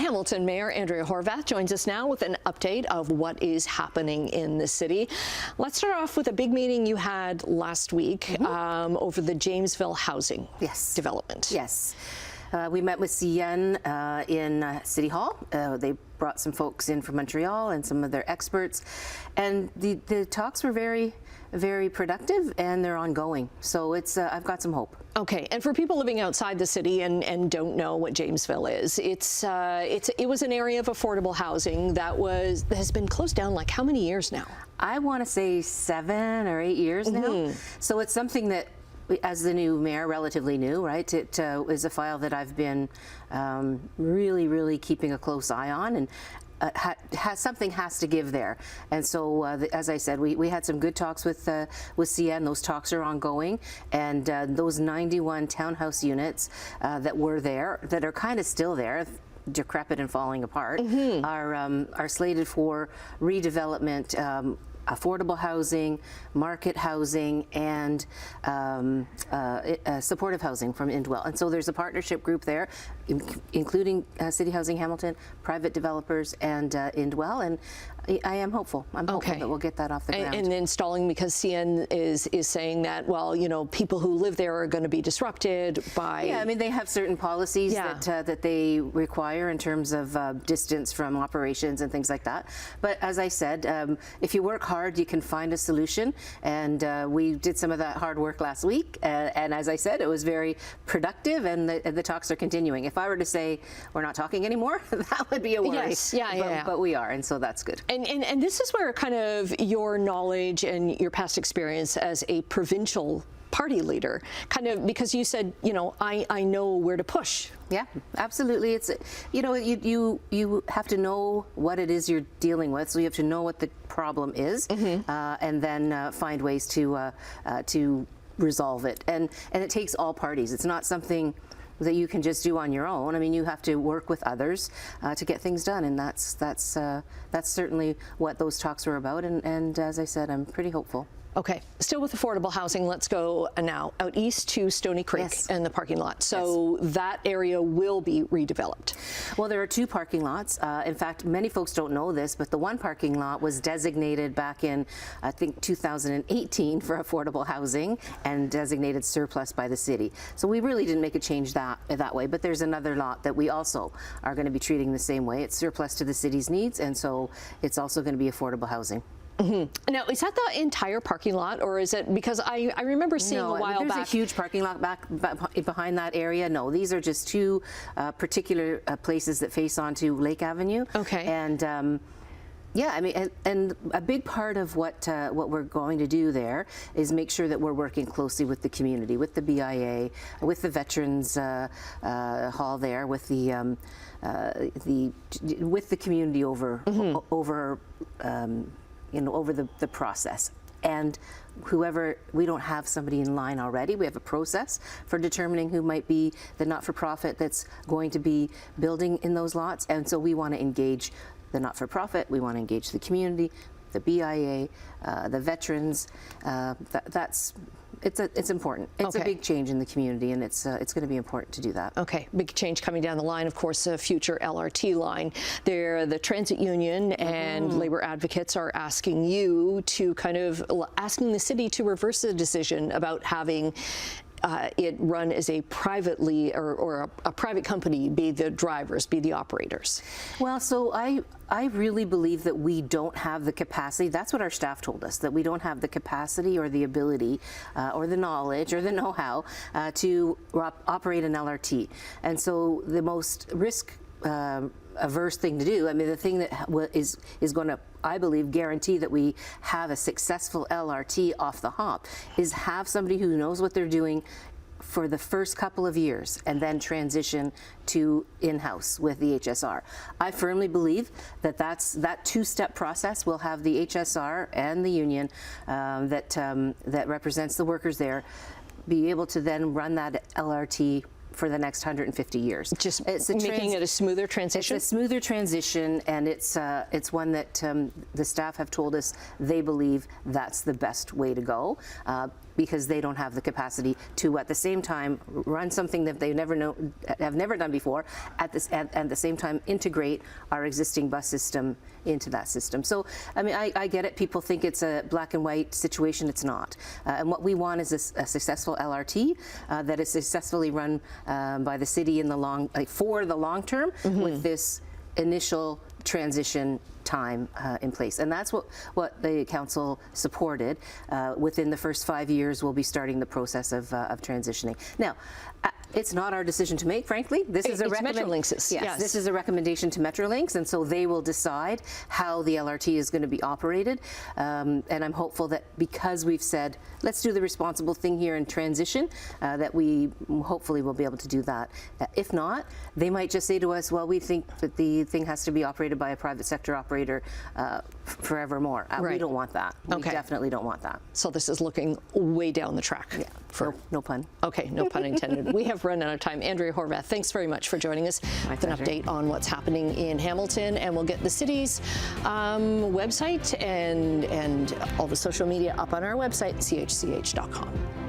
Hamilton Mayor Andrea Horwath joins us now with an update of what is happening in the city. Let's start off with a big meeting you had last week over the Jamesville housing development. Yes. We met with CN in City Hall. They brought some folks in from Montreal and some of their experts, and the talks were very productive, and they're ongoing. So it's I've got some hope. Okay, and for people living outside the city and don't know what Jamesville is, it was an area of affordable housing that has been closed down like how many years now? I want to say 7 or 8 years now. So it's something that, as the new mayor, relatively new, right? It is a file that I've been really keeping a close eye on, and something has to give there. And so, as I said, we had some good talks with CN. Those talks are ongoing, and those 91 townhouse units that were there, that are kind of still there, decrepit and falling apart, are slated for redevelopment. Affordable housing, market housing, and supportive housing from Indwell. And so there's a partnership group there, including City Housing Hamilton, private developers, and Indwell. And I am hopeful. I'm hopeful that we'll get that off the ground. And installing, because CN is saying that, well, you know, people who live there are going to be disrupted by... Yeah, I mean, they have certain policies that they require in terms of distance from operations and things like that. But as I said, if you work hard, you can find a solution. And we did some of that hard work last week. And as I said, it was very productive, and the talks are continuing. If I were to say we're not talking anymore, that would be a worry. Yes, but we are, and so that's good. And this is where kind of your knowledge and your past experience as a provincial party leader, kind of, because you said, you know, I know where to push. Yeah, absolutely. It's, you know, you have to know what it is you're dealing with, so you have to know what the problem is, and then find ways to resolve it. And it takes all parties. It's not something that you can just do on your own. I mean, you have to work with others to get things done, and that's certainly what those talks were about. And as I said, I'm pretty hopeful. Okay, still with affordable housing, let's go now out east to Stony Creek and the parking lot. So that area will be redeveloped. Well, there are 2 parking lots. In fact, many folks don't know this, but the one parking lot was designated back in, I think, 2018 for affordable housing and designated surplus by the city. So we really didn't make a change that way, but there's another lot that we also are going to be treating the same way. It's surplus to the city's needs, and so it's also going to be affordable housing. Now, is that the entire parking lot, or is it, because I remember seeing a while back... There's a huge parking lot back behind that area. No, these are just 2 particular places that face onto Lake Avenue. Okay. And yeah, I mean, and a big part of what we're going to do there is make sure that we're working closely with the community, with the BIA, with the Veterans Hall there, with the community over you know, over the process. And whoever, we don't have somebody in line already. We have a process for determining who might be the not-for-profit that's going to be building in those lots. And so we want to engage the not-for-profit, we want to engage the community, the BIA, the veterans. It's important. It's a big change in the community, and it's going to be important to do that. Okay, big change coming down the line. Of course, a future LRT line. There, the transit union and labor advocates are asking you to asking the city to reverse the decision about having it run as a privately or a private company, be the drivers, be the operators. Well, so I really believe that we don't have the capacity. That's what our staff told us, that we don't have the capacity or the ability or the knowledge or the know-how to operate an LRT. And so the most risk-averse thing to do, I mean, the thing that is going to, I believe, guarantee that we have a successful LRT off the hop is have somebody who knows what they're doing for the first couple of years and then transition to in-house with the HSR. I firmly believe that that 2-step process will have the HSR and the union that represents the workers there be able to then run that LRT for the next 150 years. Just making it a smoother transition? It's a smoother transition, and it's one that the staff have told us they believe that's the best way to go. because they don't have the capacity to, at the same time, run something that they have never done before, at the same time integrate our existing bus system into that system. So, I mean, I get it. People think it's a black and white situation. It's not. And what we want is a successful LRT that is successfully run by the city in the for the long term, with this initial transition time in place. And that's what the council supported. Within the first 5 years, we'll be starting the process of transitioning. Now, it's not our decision to make, frankly. This is a Metrolinx's. Yes, this is a recommendation to Metrolinx, and so they will decide how the LRT is going to be operated. And I'm hopeful that because we've said, let's do the responsible thing here and transition, that we hopefully will be able to do that. If not, they might just say to us, well, we think that the thing has to be operated by a private sector operator forevermore. Right. We don't want that. We definitely don't want that. So this is looking way down the track. Yeah, no pun. Okay, no pun intended. We have run out of time. Andrea Horwath, thanks very much for joining us with an update on what's happening in Hamilton, and we'll get the city's website and all the social media up on our website, chch.com.